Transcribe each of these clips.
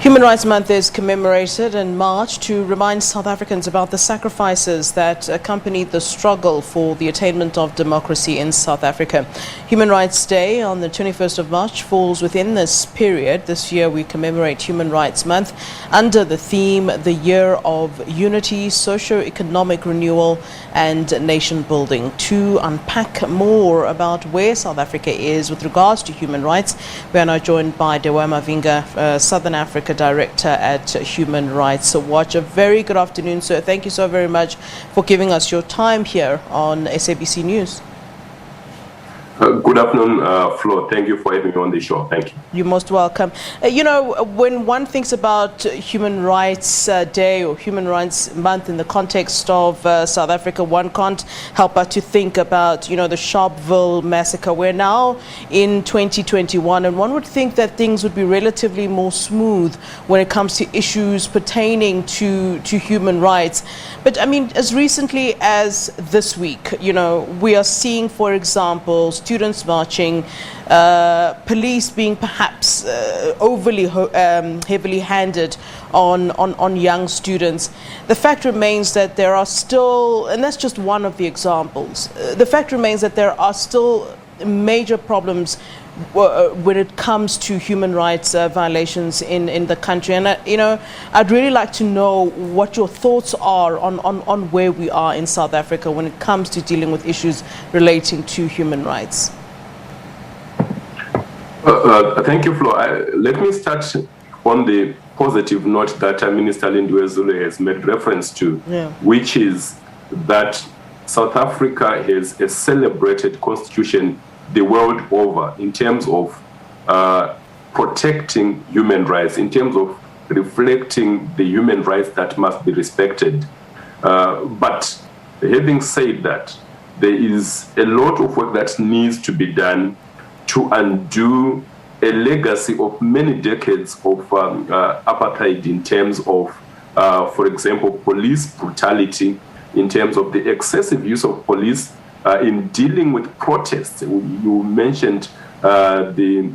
Human Rights Month is commemorated in March to remind South Africans about the sacrifices that accompanied the struggle for the attainment of democracy in South Africa. Human Rights Day on the 21st of March falls within this period. This year we commemorate Human Rights Month under the theme The Year of Unity, Socio-Economic Renewal and Nation Building. To unpack more about where South Africa is with regards to human rights, we are now joined by Dewa Mavhinga, Southern Africa Director at Human Rights Watch. A very good afternoon, sir. Thank you so very much for giving us your time here on SABC News. Good afternoon, Flo. Thank you for having me on the show. Thank you. You're most welcome. When one thinks about Human Rights Day or Human Rights Month in the context of South Africa, one can't help but to think about, the Sharpeville massacre. We're now in 2021, and one would think that things would be relatively more smooth when it comes to issues pertaining to human rights. But I mean, as recently as this week, we are seeing, for example, students marching, police being perhaps overly heavily handed on young students. The fact remains that there are still, and that's just one of the examples, the fact remains that there are still major problems when it comes to human rights violations in the country. And I'd really like to know what your thoughts are on where we are in South Africa when it comes to dealing with issues relating to human rights. Thank you, Flo. Let me start on the positive note that Minister Lindiwe Zulu has made reference to, which is that South Africa has a celebrated constitution the world over in terms of protecting human rights, in terms of reflecting the human rights that must be respected. But having said that, there is a lot of work that needs to be done to undo a legacy of many decades of apartheid in terms of, for example, police brutality, in terms of the excessive use of police in dealing with protests. You mentioned the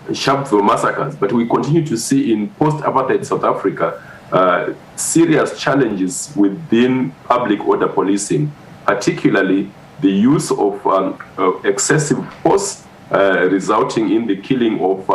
Sharpeville massacres, but we continue to see in post-apartheid South Africa serious challenges within public order policing, particularly the use of excessive force resulting in the killing of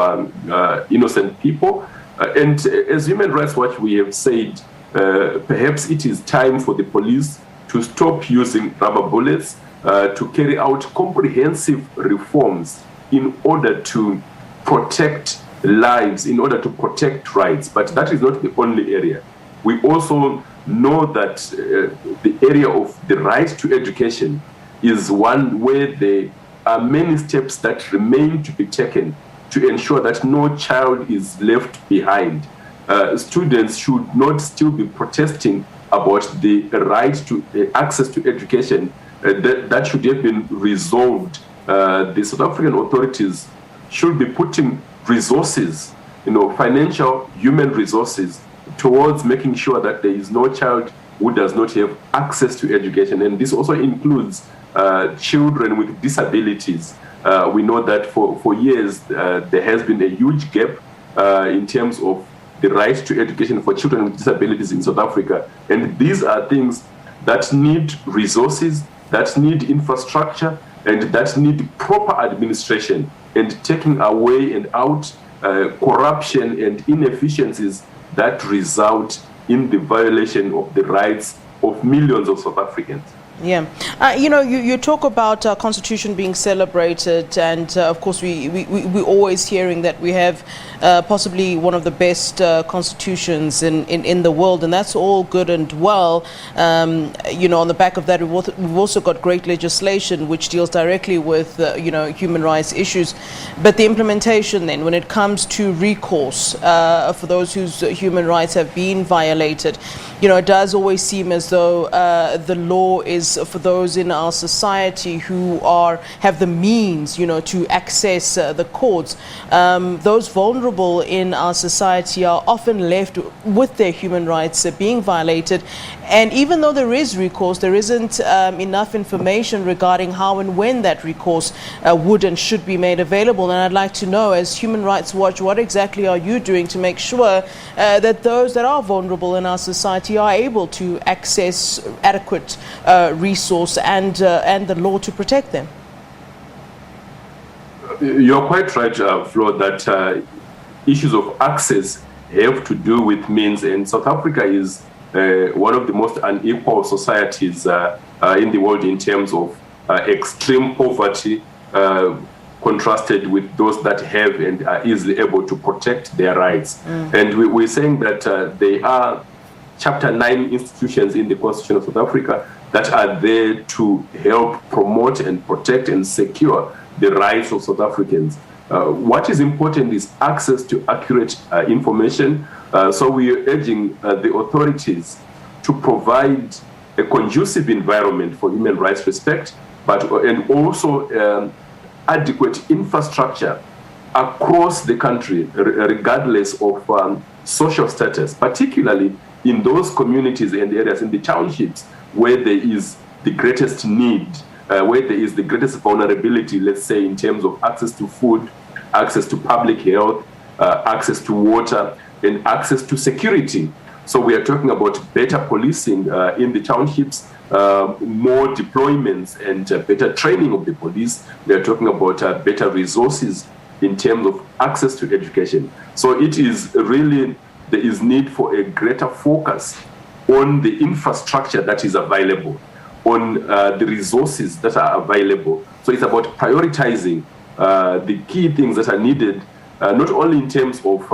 innocent people. And as Human Rights Watch, we have said perhaps it is time for the police to stop using rubber bullets, to carry out comprehensive reforms in order to protect lives, in order to protect rights. But that is not the only area. We also know that the area of the right to education is one where there are many steps that remain to be taken to ensure that no child is left behind. Students should not still be protesting about the right to access to education. That should have been resolved. The South African authorities should be putting resources, financial, human resources, towards making sure that there is no child who does not have access to education. And this also includes children with disabilities. We know that for years there has been a huge gap in terms of the right to education for children with disabilities in South Africa. And these are things that need resources, that need infrastructure, and that need proper administration, and taking away and out corruption and inefficiencies that result in the violation of the rights of millions of South Africans. Yeah. You talk about our constitution being celebrated, and of course we're always hearing that we have possibly one of the best constitutions in the world, and that's all good and well. On the back of that, we've also got great legislation which deals directly with human rights issues. But the implementation then, when it comes to recourse for those whose human rights have been violated, it does always seem as though the law is is for those in our society who have the means, to access the courts. Those vulnerable in our society are often left with their human rights being violated. And even though there is recourse, there isn't enough information regarding how and when that recourse would and should be made available. And I'd like to know, as Human Rights Watch, what exactly are you doing to make sure that those that are vulnerable in our society are able to access adequate resource and the law to protect them? You're quite right, Flo, that issues of access have to do with means, and South Africa is one of the most unequal societies in the world in terms of extreme poverty, contrasted with those that have and are easily able to protect their rights. And we're saying that there are Chapter 9 institutions in the Constitution of South Africa that are there to help promote and protect and secure the rights of South Africans. What is important is access to accurate information. So we are urging the authorities to provide a conducive environment for human rights respect, and also adequate infrastructure across the country, regardless of social status, particularly in those communities and areas in the townships where there is the greatest need, where there is the greatest vulnerability, let's say in terms of access to food, access to public health, access to water, and access to security. So we are talking about better policing in the townships, more deployments and better training of the police. We are talking about better resources in terms of access to education. So it is really, there is need for a greater focus on the infrastructure that is available, on the resources that are available. So it's about prioritizing the key things that are needed, not only in terms of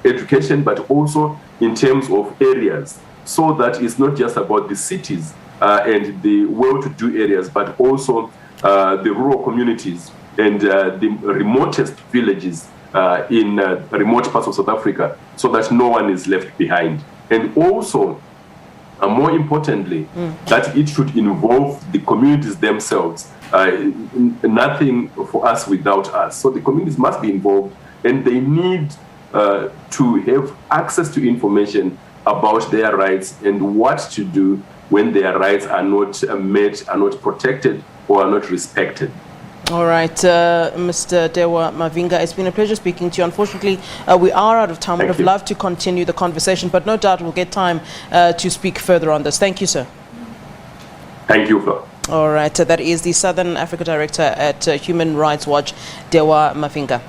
education, but also in terms of areas, so that it's not just about the cities and the well-to-do areas, but also the rural communities and the remotest villages in remote parts of South Africa, so that no one is left behind. And also, more importantly, that it should involve the communities themselves. Nothing for us without us. So the communities must be involved, and they need to have access to information about their rights and what to do when their rights are not met, are not protected, or are not respected. All right, Mr. Dewa Mavhinga, it's been a pleasure speaking to you. Unfortunately, we are out of time. I would have loved to continue the conversation, but no doubt we'll get time to speak further on this. Thank you, sir. Thank you, Flo. All right, that is the Southern Africa Director at Human Rights Watch, Dewa Mavhinga.